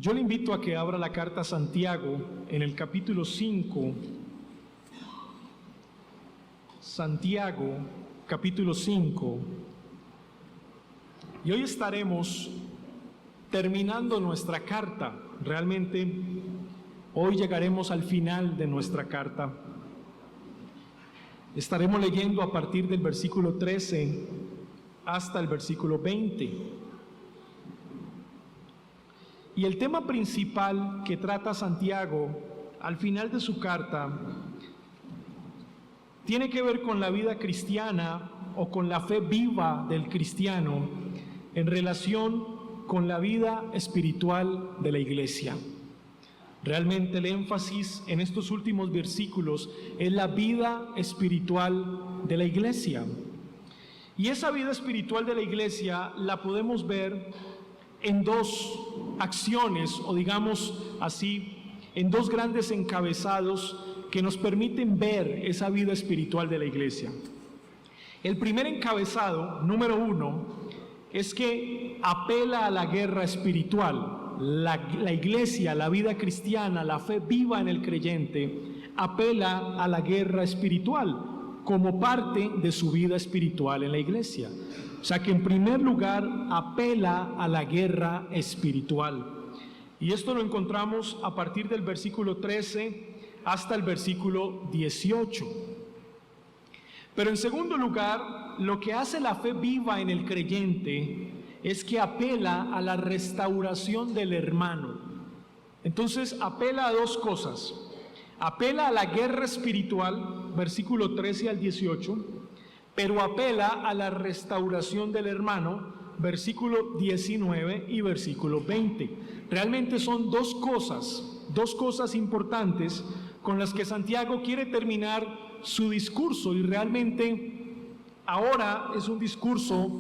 Yo le invito a que abra la carta a Santiago en el capítulo 5. Santiago, capítulo 5. Y hoy estaremos terminando nuestra carta. Realmente, hoy llegaremos al final de nuestra carta. Estaremos leyendo a partir del versículo 13 hasta el versículo 20. Y el tema principal que trata Santiago al final de su carta tiene que ver con la vida cristiana o con la fe viva del cristiano en relación con la vida espiritual de la iglesia. Realmente el énfasis en estos últimos versículos es la vida espiritual de la iglesia. Y esa vida espiritual de la iglesia la podemos ver en dos acciones, o digamos así, en dos grandes encabezados que nos permiten ver esa vida espiritual de la iglesia. El primer encabezado, número 1, es que apela a la guerra espiritual. La iglesia, la vida cristiana, la fe viva en el creyente, apela a la guerra espiritual como parte de su vida espiritual en la iglesia. O sea que en primer lugar apela a la guerra espiritual. Y esto lo encontramos a partir del versículo 13 hasta el versículo 18. Pero en segundo lugar, lo que hace la fe viva en el creyente es que apela a la restauración del hermano. Entonces apela a dos cosas. Apela a la guerra espiritual, versículo 13 al 18, pero apela a la restauración del hermano, versículo 19 y versículo 20. Realmente son dos cosas importantes con las que Santiago quiere terminar su discurso, y realmente ahora es un discurso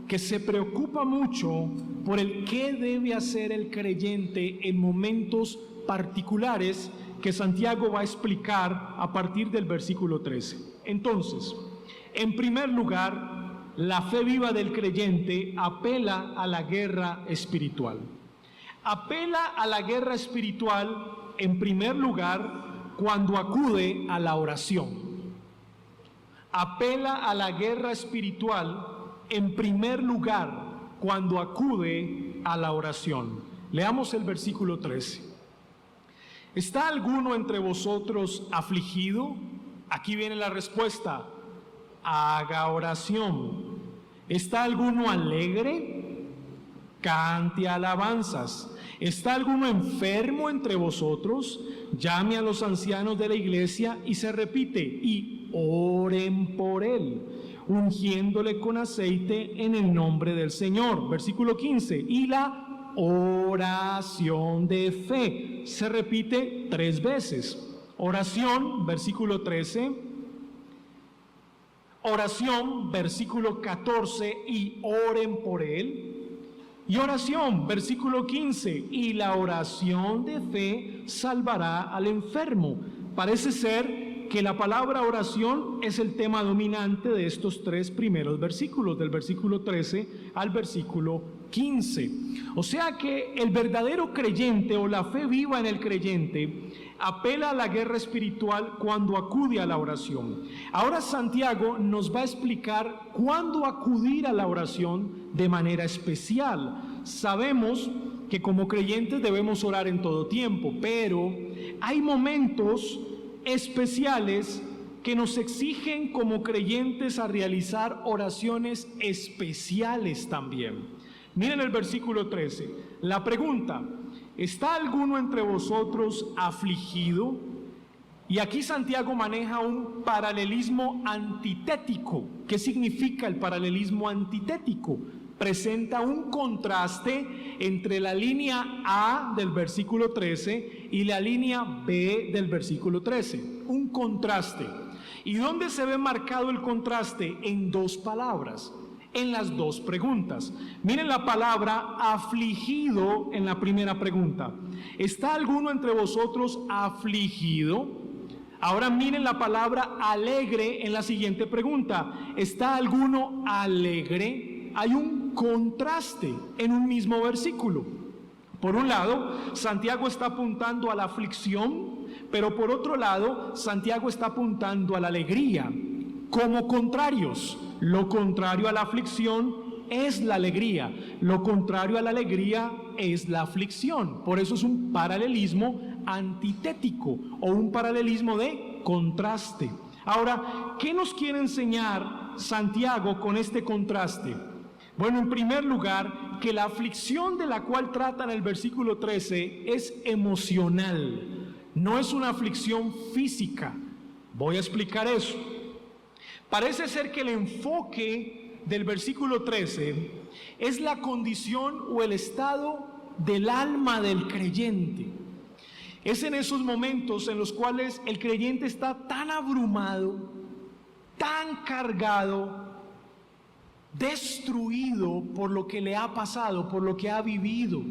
que se preocupa mucho por el qué debe hacer el creyente en momentos particulares que Santiago va a explicar a partir del versículo 13. Entonces, en primer lugar, la fe viva del creyente apela a la guerra espiritual. Apela a la guerra espiritual, en primer lugar, cuando acude a la oración. Apela a la guerra espiritual, en primer lugar, cuando acude a la oración. Leamos el versículo 13. ¿Está alguno entre vosotros afligido? Aquí viene la respuesta. Haga oración. ¿Está alguno alegre? Cante alabanzas. ¿Está alguno enfermo entre vosotros? Llame a los ancianos de la iglesia y se repite, y oren por él, ungiéndole con aceite en el nombre del Señor. Versículo 15. Y la oración de fe se repite 3 veces. Oración, versículo 13. Oración, versículo 14, y oren por él. Y oración, versículo 15, y la oración de fe salvará al enfermo. Parece ser que la palabra oración es el tema dominante de estos 3 primeros versículos, del versículo 13 al versículo 15. O sea que el verdadero creyente o la fe viva en el creyente apela a la guerra espiritual cuando acude a la oración. Ahora Santiago nos va a explicar cuándo acudir a la oración de manera especial. Sabemos que como creyentes debemos orar en todo tiempo, pero hay momentos especiales que nos exigen como creyentes a realizar oraciones especiales también. Miren el versículo 13. La pregunta: ¿está alguno entre vosotros afligido? Y aquí Santiago maneja un paralelismo antitético. ¿Qué significa el paralelismo antitético? Presenta un contraste entre la línea A del versículo 13 y la línea B del versículo 13. Un contraste. ¿Y dónde se ve marcado el contraste? En 2 palabras. En las 2 preguntas. Miren la palabra afligido en la primera pregunta. ¿Está alguno entre vosotros afligido? Ahora miren la palabra alegre en la siguiente pregunta. ¿Está alguno alegre? Hay un contraste en un mismo versículo. Por un lado, Santiago está apuntando a la aflicción, pero por otro lado, Santiago está apuntando a la alegría, como contrarios. Lo contrario a la aflicción es la alegría, lo contrario a la alegría es la aflicción. Por eso es un paralelismo antitético o un paralelismo de contraste. Ahora, ¿qué nos quiere enseñar Santiago con este contraste? Bueno, en primer lugar, que la aflicción de la cual trata en el versículo 13 es emocional, no es una aflicción física. Voy a explicar eso. Parece ser que el enfoque del versículo 13 es la condición o el estado del alma del creyente. Es en esos momentos en los cuales el creyente está tan abrumado, tan cargado, destruido por lo que le ha pasado, por lo que ha vivido.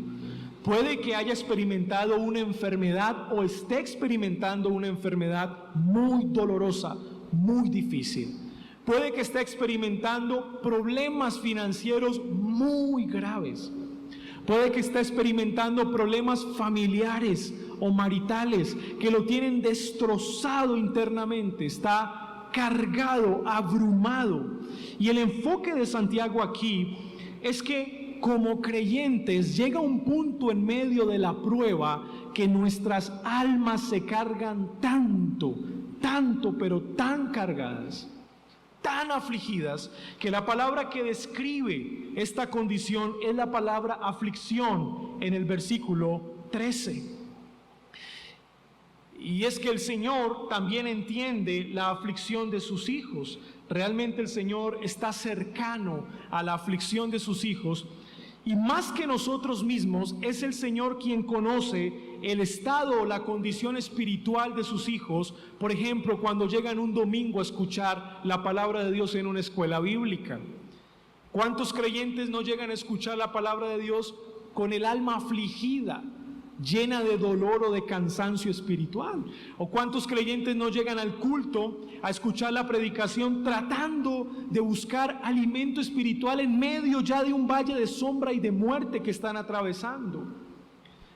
Puede que haya experimentado una enfermedad o esté experimentando una enfermedad muy dolorosa, muy difícil. Puede que esté experimentando problemas financieros muy graves. Puede que esté experimentando problemas familiares o maritales que lo tienen destrozado internamente. Está cargado, abrumado. Y el enfoque de Santiago aquí es que como creyentes llega un punto en medio de la prueba que nuestras almas se cargan tanto, pero tan cargadas, tan afligidas, que la palabra que describe esta condición es la palabra aflicción en el versículo 13. Y es que el Señor también entiende la aflicción de sus hijos. Realmente el Señor está cercano a la aflicción de sus hijos. Y más que nosotros mismos, es el Señor quien conoce el estado o la condición espiritual de sus hijos. Por ejemplo, cuando llegan un domingo a escuchar la palabra de Dios en una escuela bíblica. ¿Cuántos creyentes no llegan a escuchar la palabra de Dios con el alma afligida, llena de dolor o de cansancio espiritual? ¿O cuántos creyentes no llegan al culto a escuchar la predicación tratando de buscar alimento espiritual en medio ya de un valle de sombra y de muerte que están atravesando?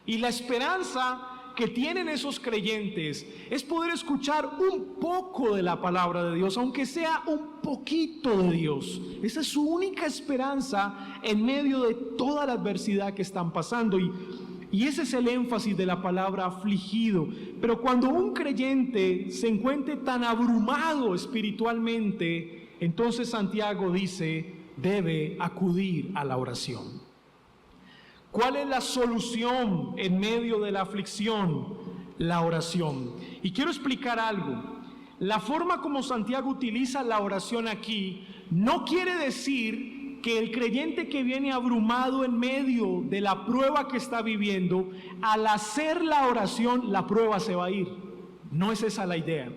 Y la esperanza que tienen esos creyentes es poder escuchar un poco de la palabra de Dios, aunque sea un poquito de Dios. Esa es su única esperanza en medio de toda la adversidad que están pasando. Y ese es el énfasis de la palabra afligido. Pero cuando un creyente se encuentre tan abrumado espiritualmente, entonces Santiago dice, debe acudir a la oración. ¿Cuál es la solución en medio de la aflicción? La oración. Y quiero explicar algo. La forma como Santiago utiliza la oración aquí no quiere decir que el creyente que viene abrumado en medio de la prueba que está viviendo, al hacer la oración, la prueba se va a ir. No es esa la idea.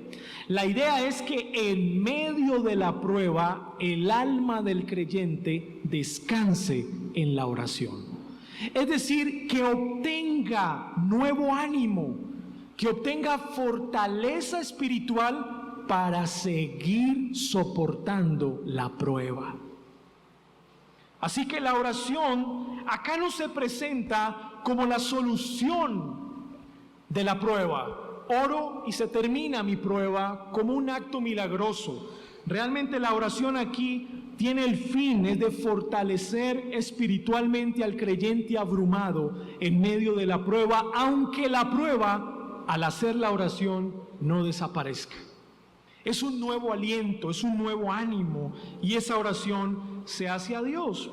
La idea es que en medio de la prueba, el alma del creyente descanse en la oración. Es decir, que obtenga nuevo ánimo, que obtenga fortaleza espiritual para seguir soportando la prueba. Así que la oración acá no se presenta como la solución de la prueba. Oro y se termina mi prueba como un acto milagroso. Realmente la oración aquí tiene el fin, es de fortalecer espiritualmente al creyente abrumado en medio de la prueba, aunque la prueba, al hacer la oración, no desaparezca. Es un nuevo aliento, es un nuevo ánimo, y esa oración se hace a Dios.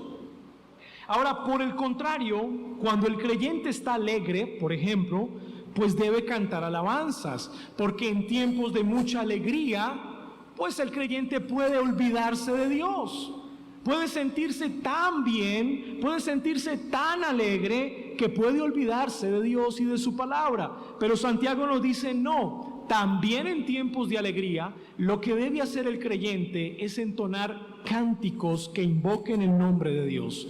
Ahora, por el contrario, cuando el creyente está alegre, por ejemplo, pues debe cantar alabanzas, porque en tiempos de mucha alegría, pues el creyente puede olvidarse de Dios, puede sentirse tan bien, puede sentirse tan alegre que puede olvidarse de Dios y de su palabra. Pero Santiago nos dice no, también en tiempos de alegría lo que debe hacer el creyente es entonar cánticos que invoquen el nombre de Dios.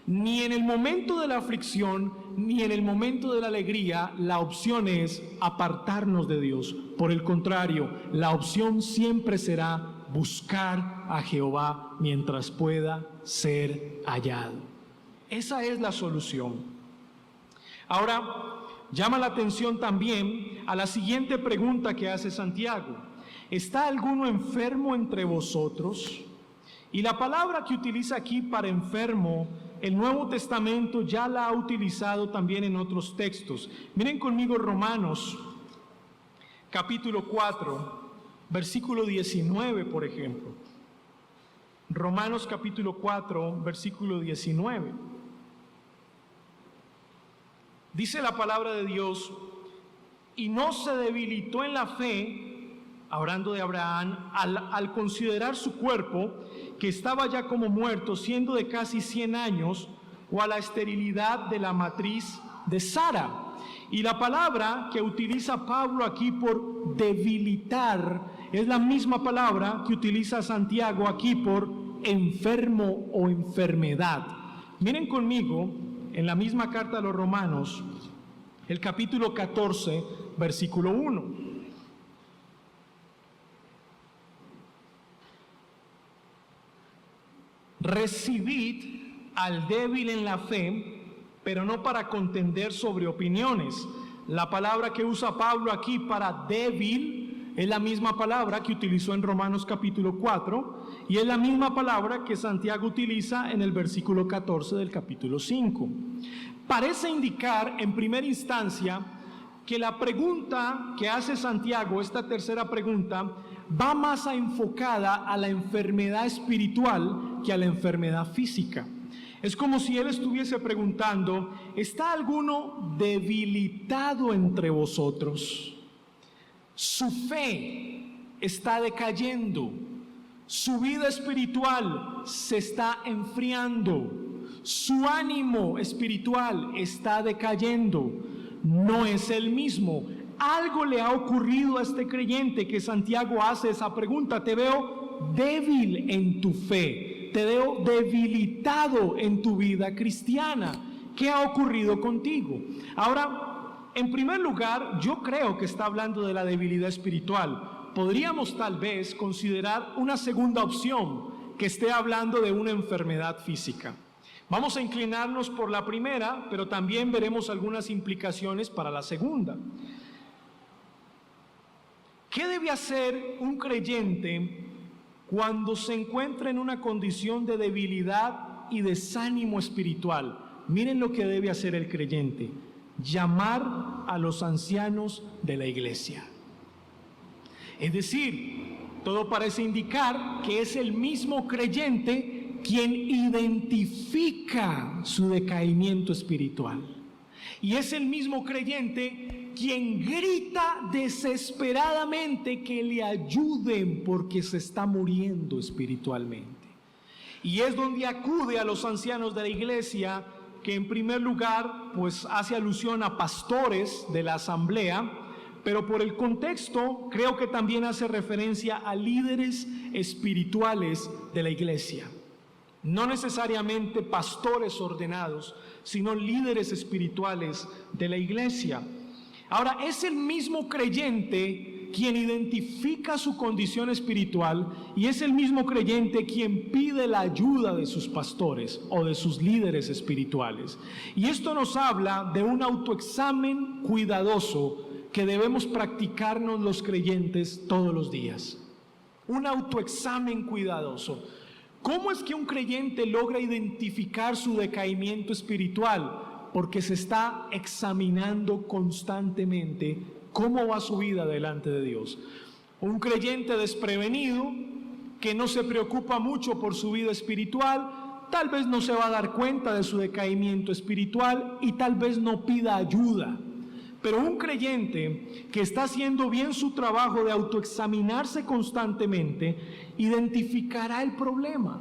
Ni en el momento de la aflicción, ni en el momento de la alegría, la opción es apartarnos de Dios. Por el contrario, la opción siempre será buscar a Jehová mientras pueda ser hallado. Esa es la solución. Ahora, llama la atención también a la siguiente pregunta que hace Santiago. ¿Está alguno enfermo entre vosotros? Y la palabra que utiliza aquí para enfermo, el Nuevo Testamento ya la ha utilizado también en otros textos. Miren conmigo Romanos, capítulo 4, versículo 19, por ejemplo. Romanos capítulo 4, versículo 19. Dice la palabra de Dios: y no se debilitó en la fe, hablando de Abraham, al considerar su cuerpo, que estaba ya como muerto, siendo de casi 100 años, o a la esterilidad de la matriz de Sara. Y la palabra que utiliza Pablo aquí por debilitar es la misma palabra que utiliza Santiago aquí por enfermo o enfermedad. Miren conmigo en la misma carta a los Romanos, el capítulo 14, versículo 1. Recibid al débil en la fe, pero no para contender sobre opiniones. La palabra que usa Pablo aquí para débil es la misma palabra que utilizó en Romanos capítulo 4 y es la misma palabra que Santiago utiliza en el versículo 14 del capítulo 5. Parece indicar en primera instancia que la pregunta que hace Santiago, esta tercera pregunta, va más enfocada a la enfermedad espiritual que a la enfermedad física. Es como si él estuviese preguntando: ¿está alguno debilitado entre vosotros? Su fe está decayendo, su vida espiritual se está enfriando, su ánimo espiritual está decayendo, no es el mismo. Algo le ha ocurrido a este creyente que Santiago hace esa pregunta: te veo débil en tu fe, te veo debilitado en tu vida cristiana. ¿Qué ha ocurrido contigo? Ahora, en primer lugar, yo creo que está hablando de la debilidad espiritual. Podríamos tal vez considerar una segunda opción, que esté hablando de una enfermedad física. Vamos a inclinarnos por la primera, pero también veremos algunas implicaciones para la segunda. ¿Qué debe hacer un creyente cuando se encuentra en una condición de debilidad y desánimo espiritual? Miren lo que debe hacer el creyente: llamar a los ancianos de la iglesia. Es decir, todo parece indicar que es el mismo creyente quien identifica su decaimiento espiritual. Y es el mismo creyente quien grita desesperadamente que le ayuden porque se está muriendo espiritualmente. Y es donde acude a los ancianos de la iglesia, que en primer lugar pues hace alusión a pastores de la asamblea, pero por el contexto creo que también hace referencia a líderes espirituales de la iglesia. No necesariamente pastores ordenados, sino líderes espirituales de la iglesia. Ahora, es el mismo creyente quien identifica su condición espiritual y es el mismo creyente quien pide la ayuda de sus pastores o de sus líderes espirituales. Y esto nos habla de un autoexamen cuidadoso que debemos practicarnos los creyentes todos los días. Un autoexamen cuidadoso. ¿Cómo es que un creyente logra identificar su decaimiento espiritual? Porque se está examinando constantemente cómo va su vida delante de Dios. Un creyente desprevenido, que no se preocupa mucho por su vida espiritual, tal vez no se va a dar cuenta de su decaimiento espiritual y tal vez no pida ayuda. Pero un creyente que está haciendo bien su trabajo de autoexaminarse constantemente, identificará el problema,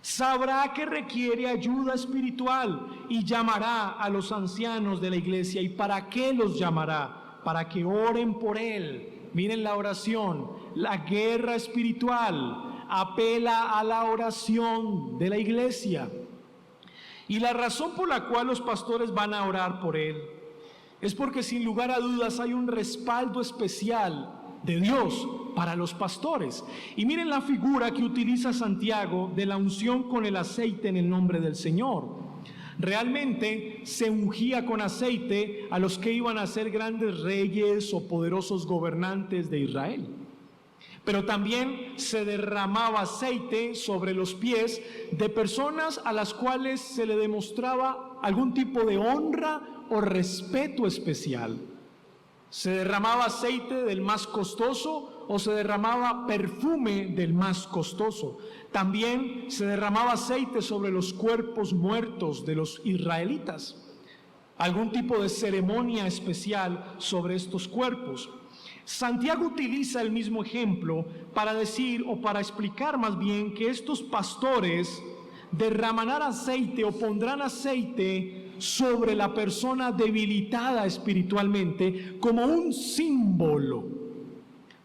sabrá que requiere ayuda espiritual y llamará a los ancianos de la iglesia. ¿Y para qué los llamará? Para que oren por él. Miren la oración, la guerra espiritual apela a la oración de la iglesia. Y la razón por la cual los pastores van a orar por él es porque sin lugar a dudas hay un respaldo especial de Dios para los pastores. Y miren la figura que utiliza Santiago de la unción con el aceite en el nombre del Señor. Realmente se ungía con aceite a los que iban a ser grandes reyes o poderosos gobernantes de Israel. Pero también se derramaba aceite sobre los pies de personas a las cuales se le demostraba algún tipo de honra o respeto especial. Se derramaba aceite del más costoso o se derramaba perfume del más costoso. También se derramaba aceite sobre los cuerpos muertos de los israelitas. Algún tipo de ceremonia especial sobre estos cuerpos. Santiago utiliza el mismo ejemplo para decir, o para explicar más bien, que estos pastores derramarán aceite o pondrán aceite sobre la persona debilitada espiritualmente como un símbolo.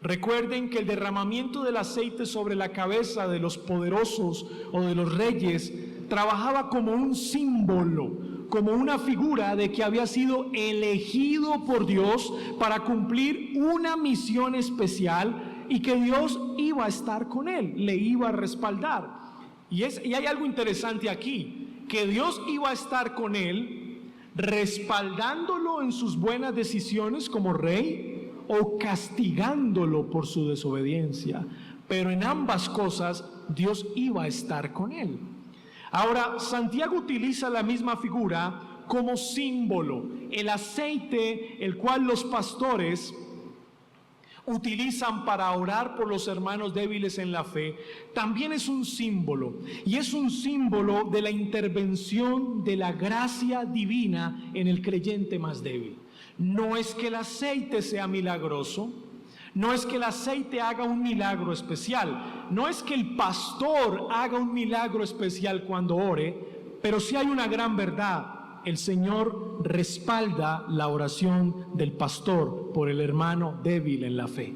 Recuerden que el derramamiento del aceite sobre la cabeza de los poderosos o de los reyes trabajaba como un símbolo, como una figura de que había sido elegido por Dios para cumplir una misión especial y que Dios iba a estar con él, le iba a respaldar. Y hay algo interesante aquí, que Dios iba a estar con él, respaldándolo en sus buenas decisiones como rey o castigándolo por su desobediencia. Pero en ambas cosas Dios iba a estar con él. Ahora, Santiago utiliza la misma figura como símbolo. El aceite, el cual los pastores utilizan para orar por los hermanos débiles en la fe, también es un símbolo. Y es un símbolo de la intervención de la gracia divina en el creyente más débil. No es que el aceite sea milagroso, no es que el aceite haga un milagro especial, no es que el pastor haga un milagro especial cuando ore, pero sí hay una gran verdad: el Señor respalda la oración del pastor por el hermano débil en la fe.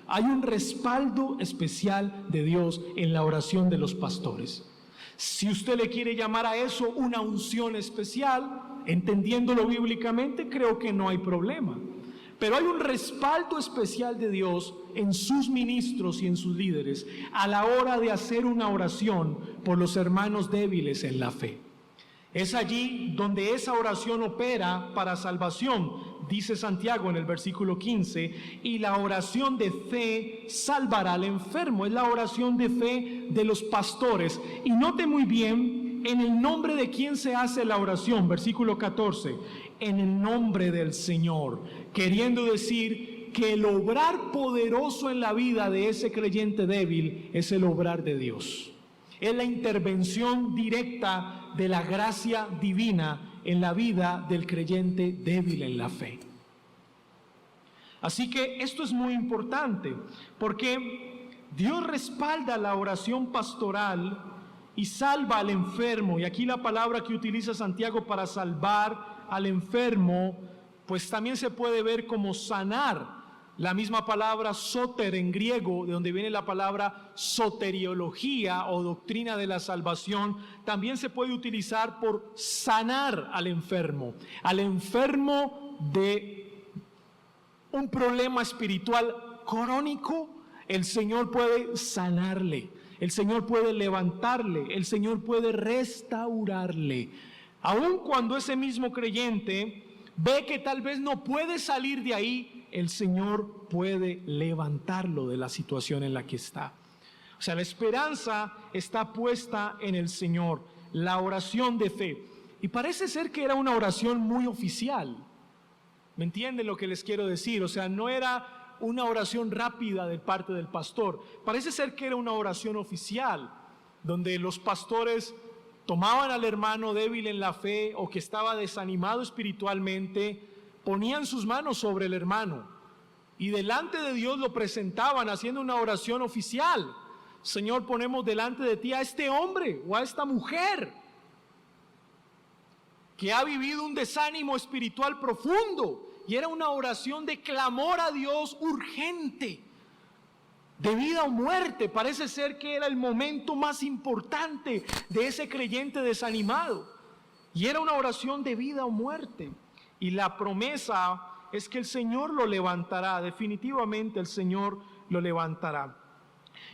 Hay un respaldo especial de Dios en la oración de los pastores. Si usted le quiere llamar a eso una unción especial, entendiéndolo bíblicamente, creo que no hay problema. Pero hay un respaldo especial de Dios en sus ministros y en sus líderes a la hora de hacer una oración por los hermanos débiles en la fe. Es allí donde esa oración opera para salvación, dice Santiago en el versículo 15, y la oración de fe salvará al enfermo. Es la oración de fe de los pastores. Y note muy bien en el nombre de quién se hace la oración, versículo 14, en el nombre del Señor, queriendo decir que el obrar poderoso en la vida de ese creyente débil es el obrar de Dios. Es la intervención directa de la gracia divina en la vida del creyente débil en la fe. Así que esto es muy importante, porque Dios respalda la oración pastoral y salva al enfermo. Y aquí la palabra que utiliza Santiago para salvar al enfermo, pues también se puede ver como sanar. La misma palabra soter en griego, de donde viene la palabra soteriología o doctrina de la salvación, también se puede utilizar por sanar al enfermo de un problema espiritual crónico. El Señor puede sanarle, el Señor puede levantarle, el Señor puede restaurarle. Aun cuando ese mismo creyente ve que tal vez no puede salir de ahí, el Señor puede levantarlo de la situación en la que está. O sea, la esperanza está puesta en el Señor, la oración de fe. Y parece ser que era una oración muy oficial. ¿Me entienden lo que les quiero decir? O sea, no era una oración rápida de parte del pastor. Parece ser que era una oración oficial, donde los pastores tomaban al hermano débil en la fe o que estaba desanimado espiritualmente, ponían sus manos sobre el hermano y delante de Dios lo presentaban haciendo una oración oficial. Señor, ponemos delante de ti a este hombre o a esta mujer que ha vivido un desánimo espiritual profundo, y era una oración de clamor a Dios urgente, de vida o muerte. Parece ser que era el momento más importante de ese creyente desanimado, y era una oración de vida o muerte. Y la promesa es que el Señor lo levantará, definitivamente el Señor lo levantará.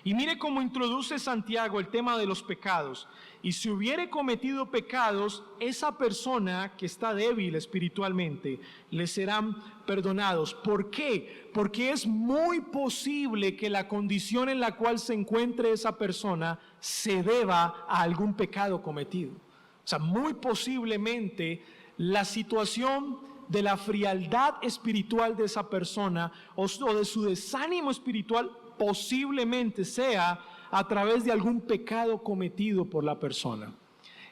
Y mire cómo introduce Santiago el tema de los pecados. Y si hubiere cometido pecados, esa persona que está débil espiritualmente, le serán perdonados. ¿Por qué? Porque es muy posible que la condición en la cual se encuentre esa persona se deba a algún pecado cometido. O sea, muy posiblemente la situación de la frialdad espiritual de esa persona o de su desánimo espiritual posiblemente sea a través de algún pecado cometido por la persona.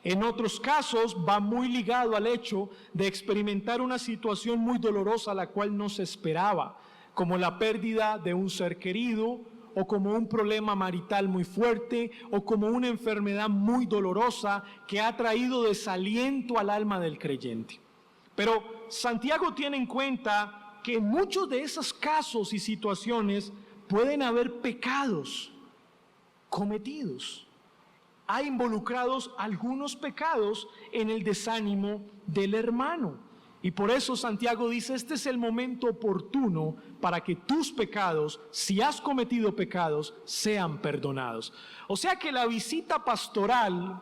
En otros casos va muy ligado al hecho de experimentar una situación muy dolorosa la cual no se esperaba, como la pérdida de un ser querido, o como un problema marital muy fuerte, o como una enfermedad muy dolorosa que ha traído desaliento al alma del creyente. Pero Santiago tiene en cuenta que en muchos de esos casos y situaciones pueden haber pecados cometidos. Hay involucrados algunos pecados en el desánimo del hermano. Y por eso Santiago dice, este es el momento oportuno para que tus pecados, si has cometido pecados, sean perdonados. O sea que la visita pastoral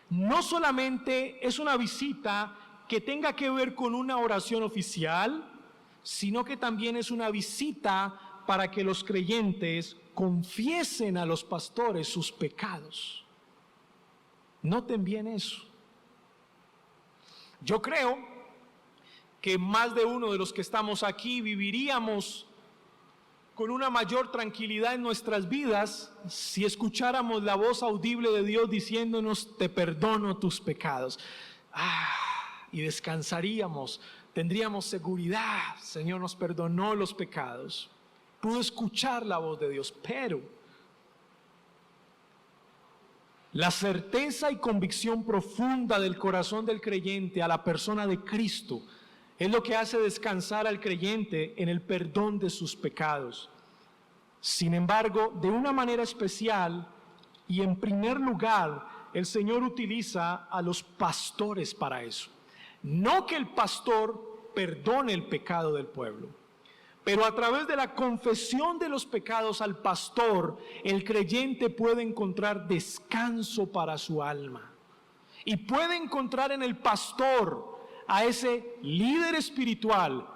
no solamente es una visita que tenga que ver con una oración oficial, sino que también es una visita para que los creyentes confiesen a los pastores sus pecados. Noten bien eso. Yo creo que más de uno de los que estamos aquí viviríamos con una mayor tranquilidad en nuestras vidas si escucháramos la voz audible de Dios diciéndonos, te perdono tus pecados. Y descansaríamos, tendríamos seguridad, Señor nos perdonó los pecados. Pudo escuchar la voz de Dios, pero la certeza y convicción profunda del corazón del creyente a la persona de Cristo es lo que hace descansar al creyente en el perdón de sus pecados. Sin embargo, de una manera especial y en primer lugar, el Señor utiliza a los pastores para eso. No que el pastor perdone el pecado del pueblo, pero a través de la confesión de los pecados al pastor, el creyente puede encontrar descanso para su alma. Y puede encontrar en el pastor a ese líder espiritual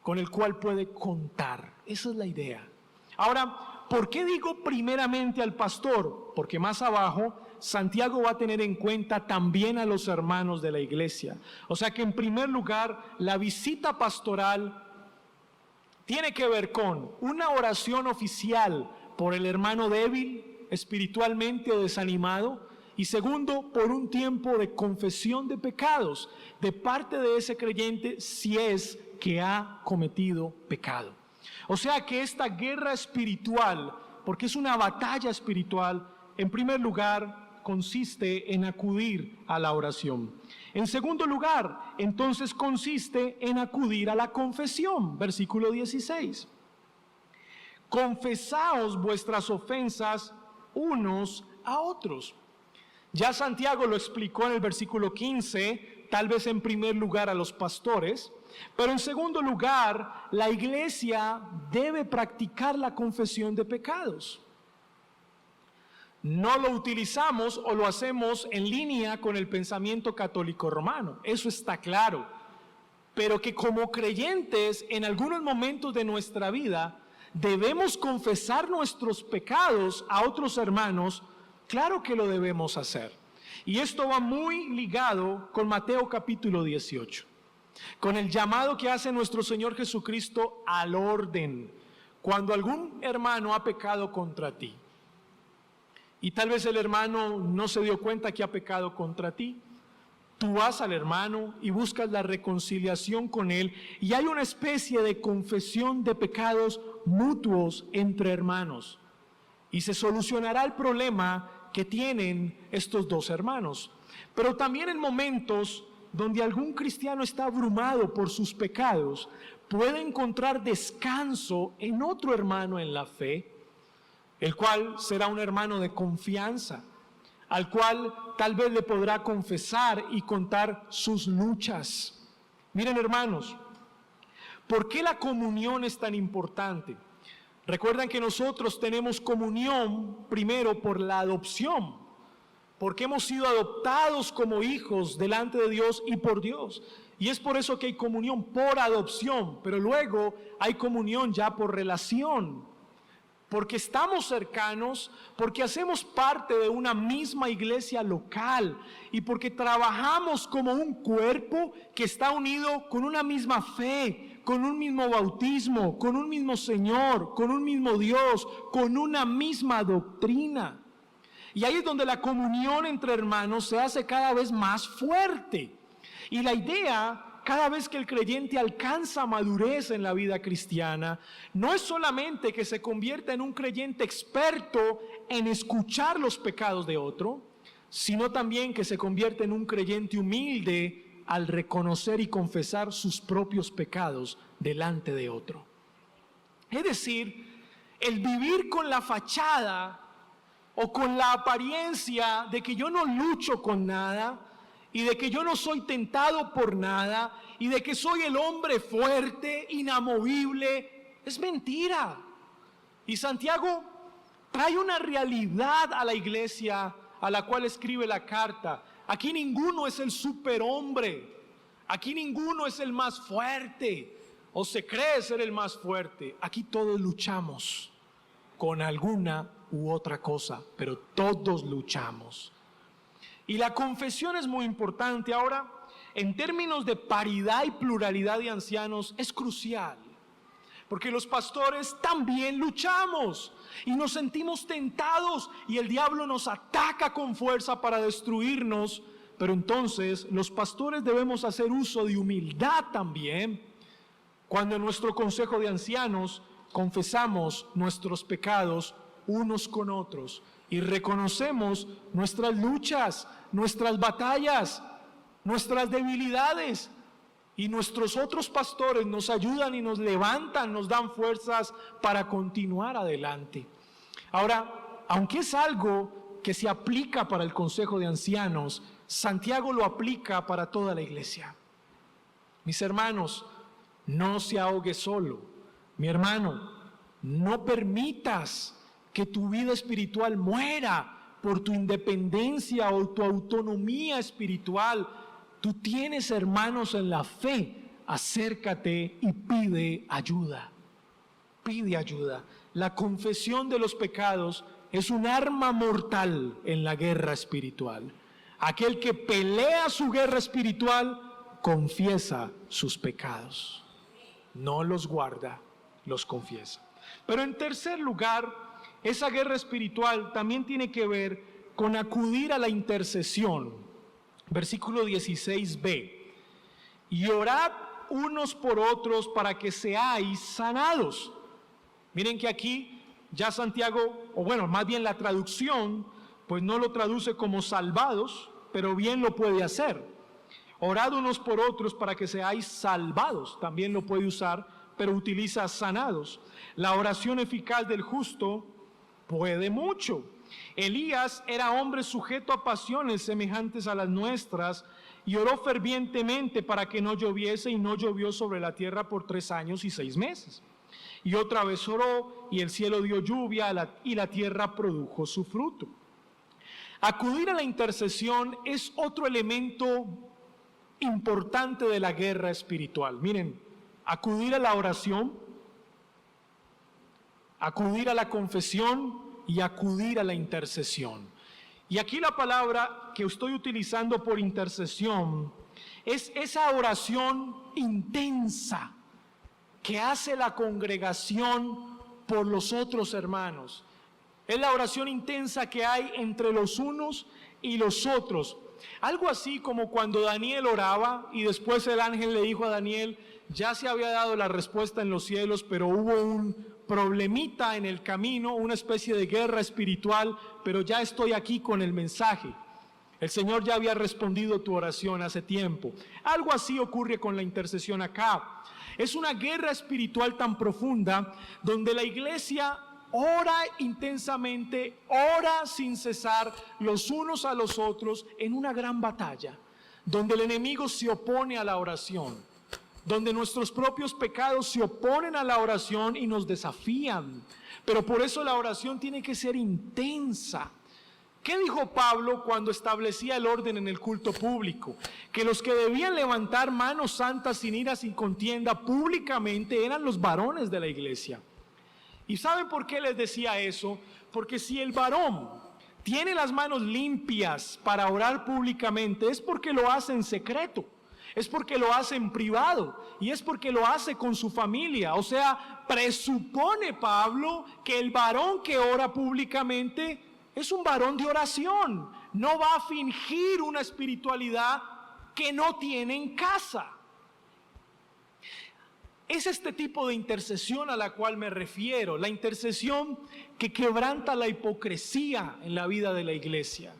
con el cual puede contar. Esa es la idea. Ahora, ¿por qué digo primeramente al pastor? Porque más abajo Santiago va a tener en cuenta también a los hermanos de la iglesia. O sea que en primer lugar, la visita pastoral tiene que ver con una oración oficial por el hermano débil, espiritualmente o desanimado, y segundo, por un tiempo de confesión de pecados de parte de ese creyente si es que ha cometido pecado. O sea que esta guerra espiritual, porque es una batalla espiritual, en primer lugar consiste en acudir a la oración. En segundo lugar, entonces consiste en acudir a la confesión, versículo 16. Confesaos vuestras ofensas unos a otros. Ya Santiago lo explicó en el versículo 15, tal vez en primer lugar a los pastores, pero en segundo lugar, la iglesia debe practicar la confesión de pecados. No lo utilizamos o lo hacemos en línea con el pensamiento católico romano, eso está claro, pero que como creyentes en algunos momentos de nuestra vida debemos confesar nuestros pecados a otros hermanos, claro que lo debemos hacer. Y esto va muy ligado con Mateo capítulo 18, con el llamado que hace nuestro Señor Jesucristo al orden, cuando algún hermano ha pecado contra ti. Y tal vez el hermano no se dio cuenta que ha pecado contra ti. Tú vas al hermano y buscas la reconciliación con él y hay una especie de confesión de pecados mutuos entre hermanos. Y se solucionará el problema que tienen estos dos hermanos. Pero también en momentos donde algún cristiano está abrumado por sus pecados, puede encontrar descanso en otro hermano en la fe, el cual será un hermano de confianza, al cual tal vez le podrá confesar y contar sus luchas. Miren, hermanos, ¿por qué la comunión es tan importante? Recuerdan que nosotros tenemos comunión primero por la adopción, porque hemos sido adoptados como hijos delante de Dios y por Dios. Y es por eso que hay comunión por adopción, pero luego hay comunión ya por relación, porque estamos cercanos, porque hacemos parte de una misma iglesia local y porque trabajamos como un cuerpo que está unido con una misma fe, con un mismo bautismo, con un mismo Señor, con un mismo Dios, con una misma doctrina. Y ahí es donde la comunión entre hermanos se hace cada vez más fuerte. Y la idea, cada vez que el creyente alcanza madurez en la vida cristiana, no es solamente que se convierta en un creyente experto en escuchar los pecados de otro, sino también que se convierta en un creyente humilde al reconocer y confesar sus propios pecados delante de otro. Es decir, el vivir con la fachada o con la apariencia de que yo no lucho con nada y de que yo no soy tentado por nada y de que soy el hombre fuerte, inamovible, es mentira. Y Santiago trae una realidad a la iglesia a la cual escribe la carta. Aquí ninguno es el superhombre, aquí ninguno es el más fuerte o se cree ser el más fuerte. Aquí todos luchamos con alguna u otra cosa, pero todos luchamos. Y la confesión es muy importante. Ahora, en términos de paridad y pluralidad de ancianos, es crucial, porque los pastores también luchamos y nos sentimos tentados y el diablo nos ataca con fuerza para destruirnos, pero entonces los pastores debemos hacer uso de humildad también cuando en nuestro consejo de ancianos confesamos nuestros pecados unos con otros y reconocemos nuestras luchas, nuestras batallas, nuestras debilidades, y nuestros otros pastores nos ayudan y nos levantan, nos dan fuerzas para continuar adelante. Ahora, aunque es algo que se aplica para el consejo de ancianos, Santiago lo aplica para toda la iglesia. Mis hermanos, no se ahogue solo. Mi hermano, no permitas que tu vida espiritual muera por tu independencia o tu autonomía espiritual. Tú tienes hermanos en la fe, acércate y pide ayuda. Pide ayuda. La confesión de los pecados es un arma mortal en la guerra espiritual. Aquel que pelea su guerra espiritual confiesa sus pecados. No los guarda, los confiesa. Pero en tercer lugar, esa guerra espiritual también tiene que ver con acudir a la intercesión. Versículo 16b. Y orad unos por otros para que seáis sanados. Miren que aquí ya Santiago, o bueno, más bien la traducción, pues no lo traduce como salvados, pero bien lo puede hacer. Orad unos por otros para que seáis salvados, también lo puede usar, pero utiliza sanados. La oración eficaz del justo puede mucho. Elías era hombre sujeto a pasiones semejantes a las nuestras y oró fervientemente para que no lloviese, y no llovió sobre la tierra por 3 años y 6 meses. Y otra vez oró y el cielo dio lluvia y la tierra produjo su fruto. Acudir a la intercesión es otro elemento importante de la guerra espiritual. Miren, acudir a la oración, acudir a la confesión y acudir a la intercesión. Y aquí la palabra que estoy utilizando por intercesión es esa oración intensa que hace la congregación por los otros hermanos. Es la oración intensa que hay entre los unos y los otros. Algo así como cuando Daniel oraba y después el ángel le dijo a Daniel, ya se había dado la respuesta en los cielos, pero hubo un problemita en el camino, una especie de guerra espiritual, pero ya estoy aquí con el mensaje. El Señor ya había respondido tu oración hace tiempo. Algo así ocurre con la intercesión acá. Es una guerra espiritual tan profunda donde la iglesia ora intensamente, ora sin cesar los unos a los otros en una gran batalla, donde el enemigo se opone a la oración, donde nuestros propios pecados se oponen a la oración y nos desafían. Pero por eso la oración tiene que ser intensa. ¿Qué dijo Pablo cuando establecía el orden en el culto público? Que los que debían levantar manos santas sin ira, sin contienda, públicamente eran los varones de la iglesia. ¿Y saben por qué les decía eso? Porque si el varón tiene las manos limpias para orar públicamente, es porque lo hace en secreto, es porque lo hace en privado y es porque lo hace con su familia. O sea, presupone Pablo que el varón que ora públicamente es un varón de oración, no va a fingir una espiritualidad que no tiene en casa. Es este tipo de intercesión a la cual me refiero, la intercesión que quebranta la hipocresía en la vida de la iglesia.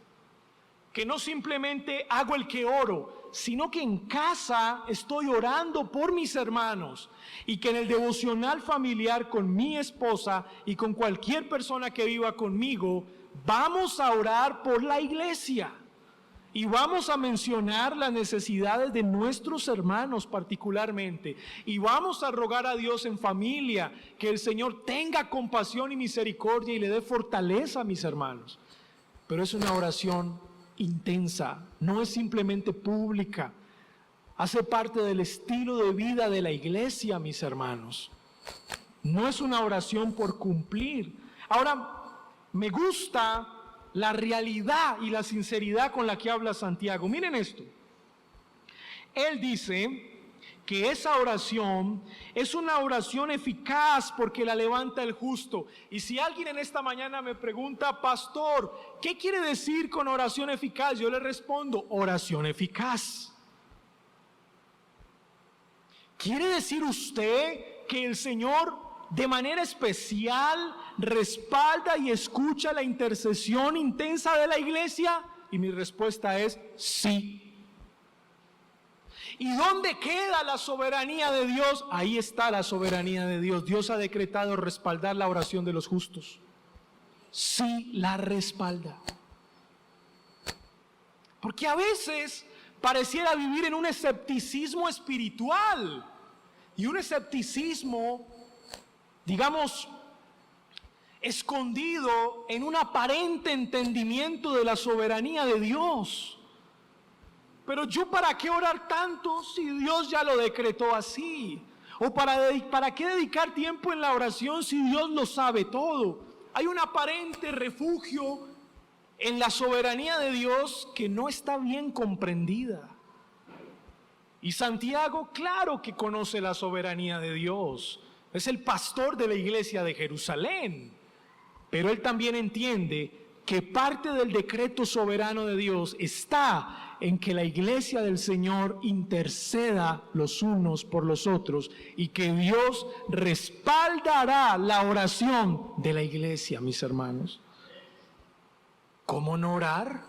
Que no simplemente hago el que oro, sino que en casa estoy orando por mis hermanos y que en el devocional familiar con mi esposa y con cualquier persona que viva conmigo, vamos a orar por la iglesia. Y vamos a mencionar las necesidades de nuestros hermanos particularmente. Y vamos a rogar a Dios en familia que el Señor tenga compasión y misericordia y le dé fortaleza a mis hermanos. Pero es una oración intensa, no es simplemente pública. Hace parte del estilo de vida de la iglesia, mis hermanos. No es una oración por cumplir. Ahora, me gusta la realidad y la sinceridad con la que habla Santiago. Miren esto. Él dice que esa oración es una oración eficaz porque la levanta el justo. Y si alguien en esta mañana me pregunta, pastor, ¿qué quiere decir con oración eficaz? Yo le respondo, oración eficaz. ¿Quiere decir usted que el Señor de manera especial respalda y escucha la intercesión intensa de la iglesia? Y mi respuesta es sí. ¿Y dónde queda la soberanía de Dios? Ahí está la soberanía de Dios. Dios ha decretado respaldar la oración de los justos. Sí, la respalda. Porque a veces pareciera vivir en un escepticismo espiritual y un escepticismo, digamos, escondido en un aparente entendimiento de la soberanía de Dios. Pero yo, ¿para qué orar tanto si Dios ya lo decretó así? ¿O para qué dedicar tiempo en la oración si Dios lo sabe todo? Hay un aparente refugio en la soberanía de Dios que no está bien comprendida. Y Santiago, claro que conoce la soberanía de Dios. Es el pastor de la iglesia de Jerusalén. Pero él también entiende que parte del decreto soberano de Dios está en que la iglesia del Señor interceda los unos por los otros y que Dios respaldará la oración de la iglesia, mis hermanos. ¿Cómo no orar?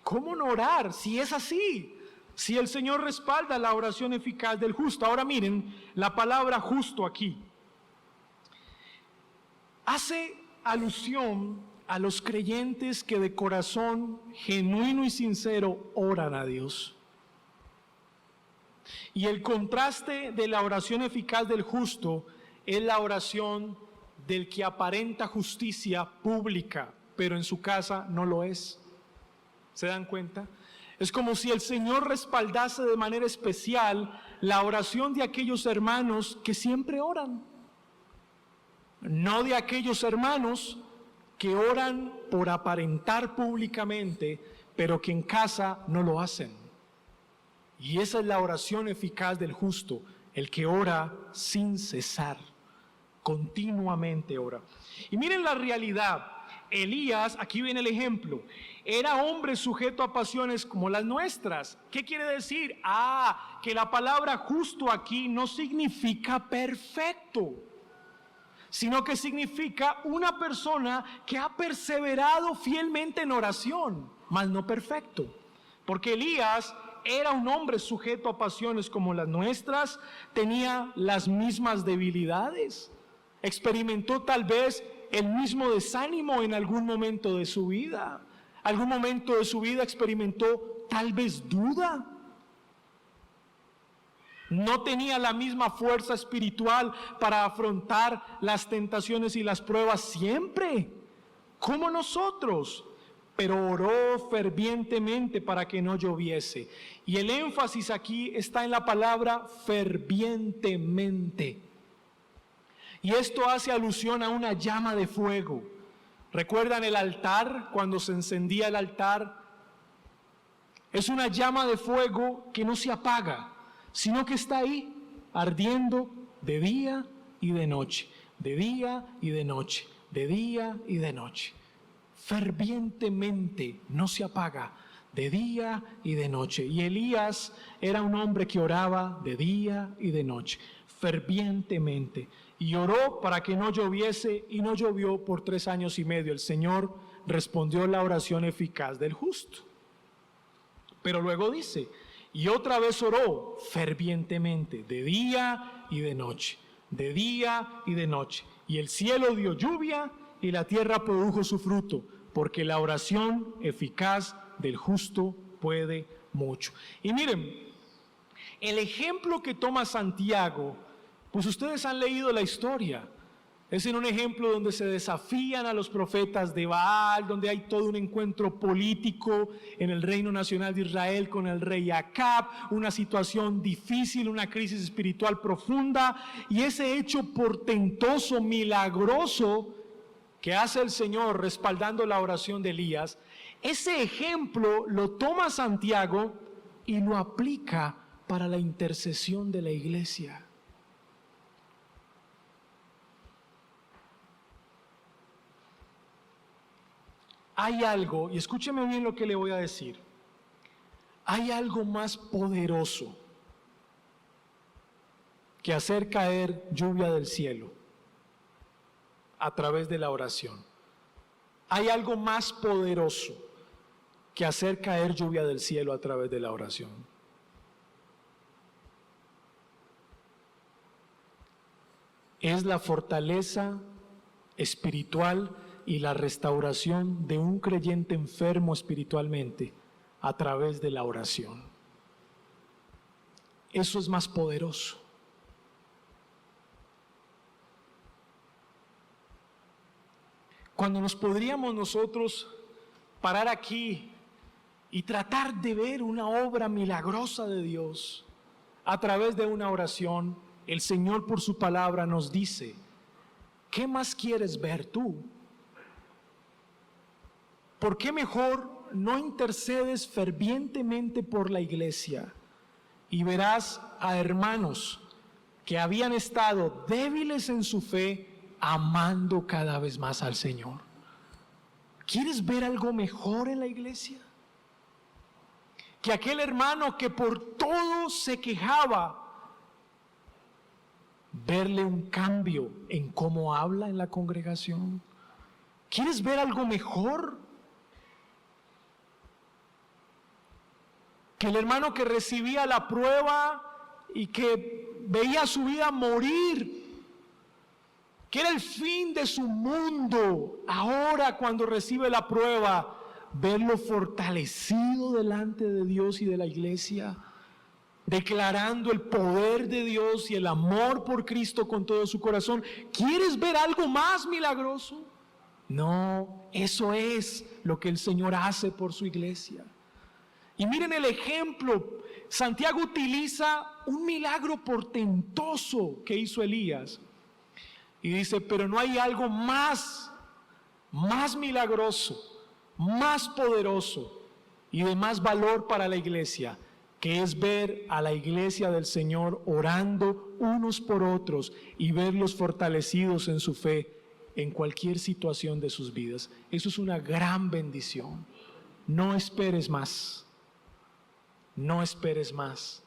¿Cómo no orar si es así? Si el Señor respalda la oración eficaz del justo. Ahora miren la palabra justo aquí. Hace alusión a los creyentes que de corazón genuino y sincero oran a Dios. Y el contraste de la oración eficaz del justo es la oración del que aparenta justicia pública, pero en su casa no lo es. ¿Se dan cuenta? Es como si el Señor respaldase de manera especial la oración de aquellos hermanos que siempre oran. No de aquellos hermanos que oran por aparentar públicamente, pero que en casa no lo hacen. Y esa es la oración eficaz del justo, el que ora sin cesar, continuamente ora. Y miren la realidad. Elías, aquí viene el ejemplo, era hombre sujeto a pasiones como las nuestras. ¿Qué quiere decir? Que la palabra justo aquí no significa perfecto, sino que significa una persona que ha perseverado fielmente en oración, mas no perfecto. Porque Elías era un hombre sujeto a pasiones como las nuestras, tenía las mismas debilidades, experimentó tal vez el mismo desánimo en algún momento de su vida, algún momento de su vida experimentó tal vez duda. No tenía la misma fuerza espiritual para afrontar las tentaciones y las pruebas siempre, como nosotros, pero oró fervientemente para que no lloviese. Y el énfasis aquí está en la palabra fervientemente. Y esto hace alusión a una llama de fuego. ¿Recuerdan el altar? Cuando se encendía el altar, es una llama de fuego que no se apaga, sino que está ahí, ardiendo de día y de noche, de día y de noche, de día y de noche. Fervientemente, no se apaga, de día y de noche. Y Elías era un hombre que oraba de día y de noche, fervientemente. Y oró para que no lloviese, y no llovió por 3 años y medio. El Señor respondió la oración eficaz del justo. Pero luego dice, y otra vez oró fervientemente, de día y de noche, de día y de noche. Y el cielo dio lluvia y la tierra produjo su fruto, porque la oración eficaz del justo puede mucho. Y miren, el ejemplo que toma Santiago, pues ustedes han leído la historia. Es en un ejemplo donde se desafían a los profetas de Baal, donde hay todo un encuentro político en el reino nacional de Israel con el rey Acab, una situación difícil, una crisis espiritual profunda, y ese hecho portentoso, milagroso, que hace el Señor respaldando la oración de Elías, ese ejemplo lo toma Santiago y lo aplica para la intercesión de la iglesia. Hay algo, y escúcheme bien lo que le voy a decir, hay algo más poderoso que hacer caer lluvia del cielo a través de la oración. Hay algo más poderoso que hacer caer lluvia del cielo a través de la oración. Es la fortaleza espiritual y la restauración de un creyente enfermo espiritualmente a través de la oración. Eso es más poderoso. Cuando nos podríamos nosotros parar aquí y tratar de ver una obra milagrosa de Dios a través de una oración, el Señor por su palabra nos dice, ¿qué más quieres ver tú? ¿Por qué mejor no intercedes fervientemente por la iglesia y verás a hermanos que habían estado débiles en su fe, amando cada vez más al Señor? ¿Quieres ver algo mejor en la iglesia? Que aquel hermano que por todo se quejaba, verle un cambio en cómo habla en la congregación. ¿Quieres ver algo mejor? Que el hermano que recibía la prueba y que veía su vida morir, que era el fin de su mundo, ahora cuando recibe la prueba, verlo fortalecido delante de Dios y de la iglesia, declarando el poder de Dios y el amor por Cristo con todo su corazón. ¿Quieres ver algo más milagroso? No, eso es lo que el Señor hace por su iglesia. Y miren el ejemplo, Santiago utiliza un milagro portentoso que hizo Elías. Y dice, pero no hay algo más milagroso, más poderoso y de más valor para la iglesia, que es ver a la iglesia del Señor orando unos por otros y verlos fortalecidos en su fe en cualquier situación de sus vidas. Eso es una gran bendición. No esperes más. No esperes más.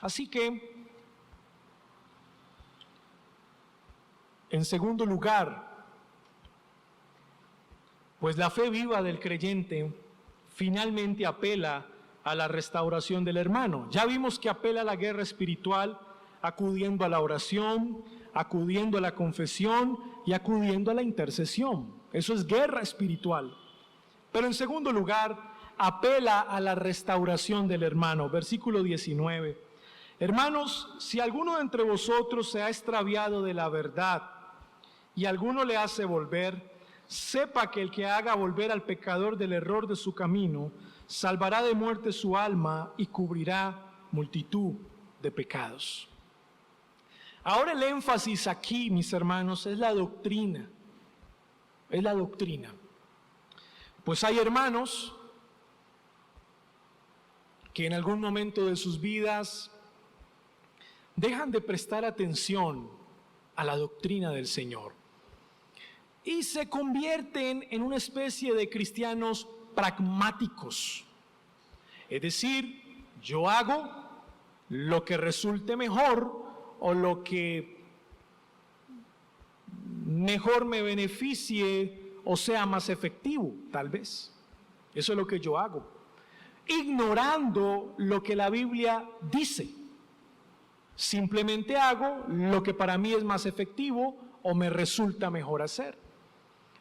Así que, en segundo lugar, pues la fe viva del creyente finalmente apela a la restauración del hermano. Ya vimos que apela a la guerra espiritual, acudiendo a la oración, acudiendo a la confesión y acudiendo a la intercesión. Eso es guerra espiritual. Pero en segundo lugar, apela a la restauración del hermano. Versículo 19. Hermanos, si alguno de entre vosotros se ha extraviado de la verdad y alguno le hace volver, sepa que el que haga volver al pecador del error de su camino, salvará de muerte su alma y cubrirá multitud de pecados. Ahora el énfasis aquí, mis hermanos, es la doctrina. Es la doctrina. Pues hay hermanos que en algún momento de sus vidas dejan de prestar atención a la doctrina del Señor y se convierten en una especie de cristianos pragmáticos. Es decir, yo hago lo que resulte mejor o lo que mejor me beneficie o sea más efectivo, tal vez. Eso es lo que yo hago, ignorando lo que la Biblia dice. Simplemente hago lo que para mí es más efectivo o me resulta mejor hacer.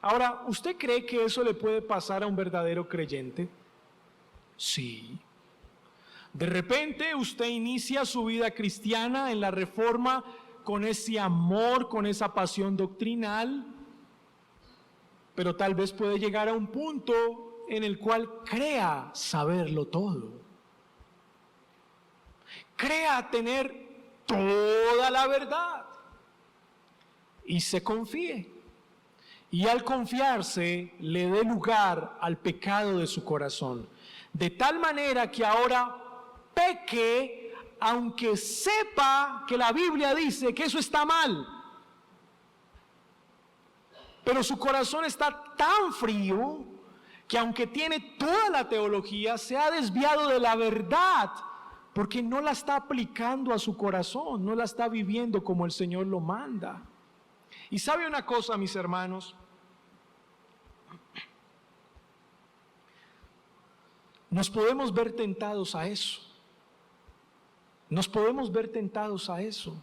Ahora, ¿usted cree que eso le puede pasar a un verdadero creyente? Sí. De repente usted inicia su vida cristiana en la Reforma con ese amor, con esa pasión doctrinal, pero tal vez puede llegar a un punto en el cual crea saberlo todo. Crea tener toda la verdad y se confíe. Y al confiarse le dé lugar al pecado de su corazón, de tal manera que ahora peque aunque sepa que la Biblia dice que eso está mal. Pero su corazón está tan frío que aunque tiene toda la teología, se ha desviado de la verdad porque no la está aplicando a su corazón, no la está viviendo como el Señor lo manda. Y sabe una cosa, mis hermanos, nos podemos ver tentados a eso. Nos podemos ver tentados a eso.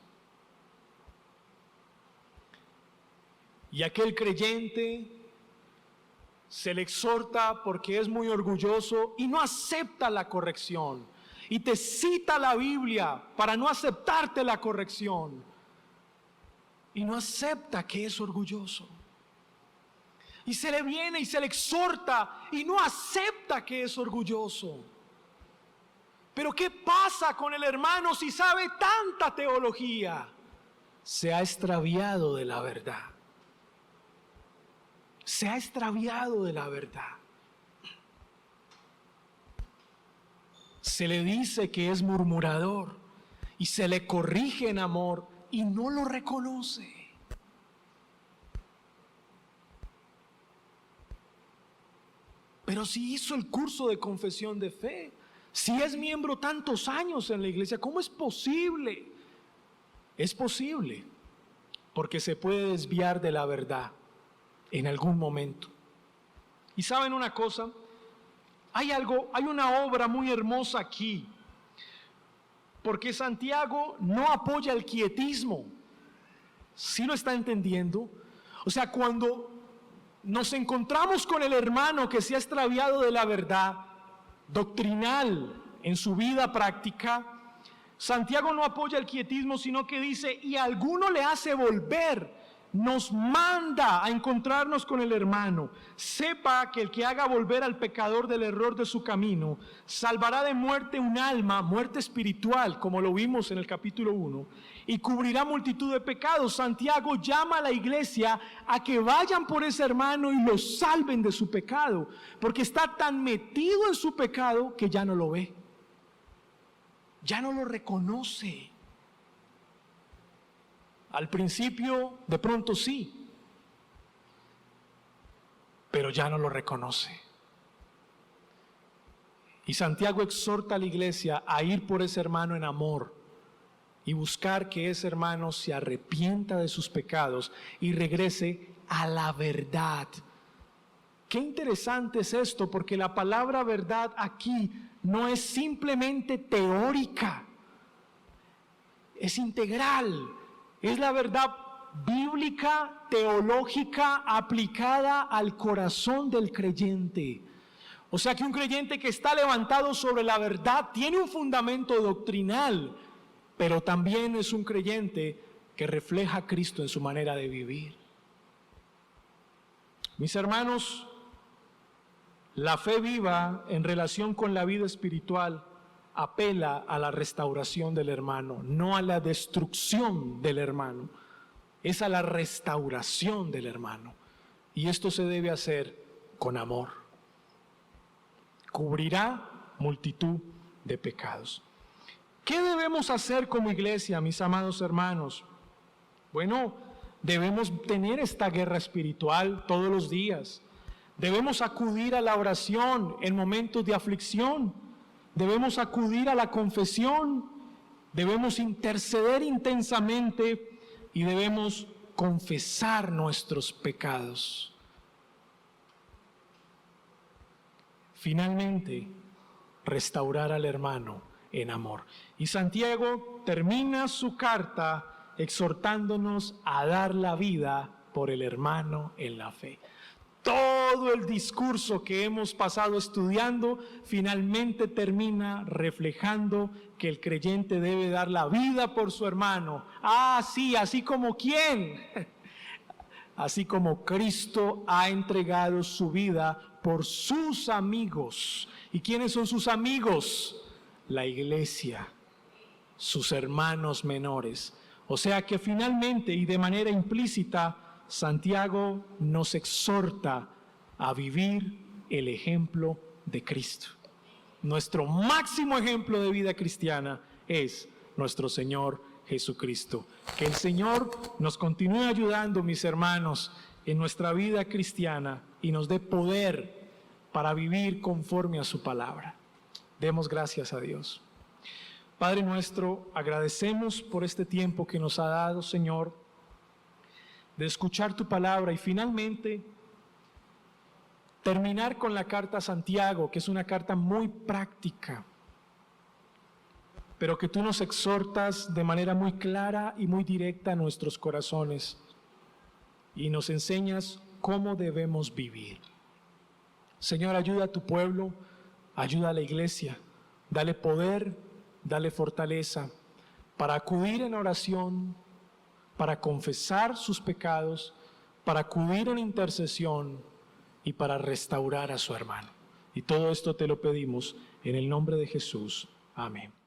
Y aquel creyente se le exhorta porque es muy orgulloso y no acepta la corrección. Y te cita la Biblia para no aceptarte la corrección. Y no acepta que es orgulloso. Y se le viene y se le exhorta y no acepta que es orgulloso. Pero ¿qué pasa con el hermano si sabe tanta teología? Se ha extraviado de la verdad. Se ha extraviado de la verdad. Se le dice que es murmurador y se le corrige en amor y no lo reconoce. Pero si hizo el curso de confesión de fe, si es miembro tantos años en la iglesia, ¿cómo es posible? Es posible, porque se puede desviar de la verdad en algún momento. Y ¿saben una cosa? Hay una obra muy hermosa aquí, porque Santiago no apoya el quietismo. ¿Sí lo está entendiendo? O sea, cuando nos encontramos con el hermano que se ha extraviado de la verdad doctrinal en su vida práctica, Santiago no apoya el quietismo, sino que dice, y alguno le hace volver, nos manda a encontrarnos con el hermano. Sepa que el que haga volver al pecador del error de su camino, salvará de muerte un alma, muerte espiritual, como lo vimos en el capítulo 1, y cubrirá multitud de pecados. Santiago llama a la iglesia a que vayan por ese hermano y lo salven de su pecado, porque está tan metido en su pecado que ya no lo ve, ya no lo reconoce. Al principio, de pronto sí, pero ya no lo reconoce. Y Santiago exhorta a la iglesia a ir por ese hermano en amor y buscar que ese hermano se arrepienta de sus pecados y regrese a la verdad. Qué interesante es esto, porque la palabra verdad aquí no es simplemente teórica, es integral. Es la verdad bíblica, teológica, aplicada al corazón del creyente. O sea que un creyente que está levantado sobre la verdad tiene un fundamento doctrinal, pero también es un creyente que refleja a Cristo en su manera de vivir. Mis hermanos, la fe viva en relación con la vida espiritual apela a la restauración del hermano, no a la destrucción del hermano, es a la restauración del hermano. Y esto se debe hacer con amor. Cubrirá multitud de pecados. ¿Qué debemos hacer como iglesia, mis amados hermanos? Bueno, debemos tener esta guerra espiritual todos los días. Debemos acudir a la oración en momentos de aflicción. Debemos acudir a la confesión. Debemos interceder intensamente y debemos confesar nuestros pecados. Finalmente, restaurar al hermano en amor. Y Santiago termina su carta exhortándonos a dar la vida por el hermano en la fe. Todo el discurso que hemos pasado estudiando finalmente termina reflejando que el creyente debe dar la vida por su hermano. Ah, sí, así como ¿quién? Así como Cristo ha entregado su vida por sus amigos. ¿Y quiénes son sus amigos? La iglesia, sus hermanos menores. O sea que finalmente y de manera implícita, Santiago nos exhorta a vivir el ejemplo de Cristo. Nuestro máximo ejemplo de vida cristiana es nuestro Señor Jesucristo. Que el Señor nos continúe ayudando, mis hermanos, en nuestra vida cristiana y nos dé poder para vivir conforme a su palabra. Demos gracias a Dios. Padre nuestro, agradecemos por este tiempo que nos ha dado, Señor, de escuchar tu palabra y finalmente terminar con la carta a Santiago, que es una carta muy práctica, pero que tú nos exhortas de manera muy clara y muy directa a nuestros corazones y nos enseñas cómo debemos vivir. Señor, ayuda a tu pueblo, ayuda a la iglesia, dale poder, dale fortaleza para acudir en oración, para confesar sus pecados, para acudir en intercesión y para restaurar a su hermano. Y todo esto te lo pedimos en el nombre de Jesús. Amén.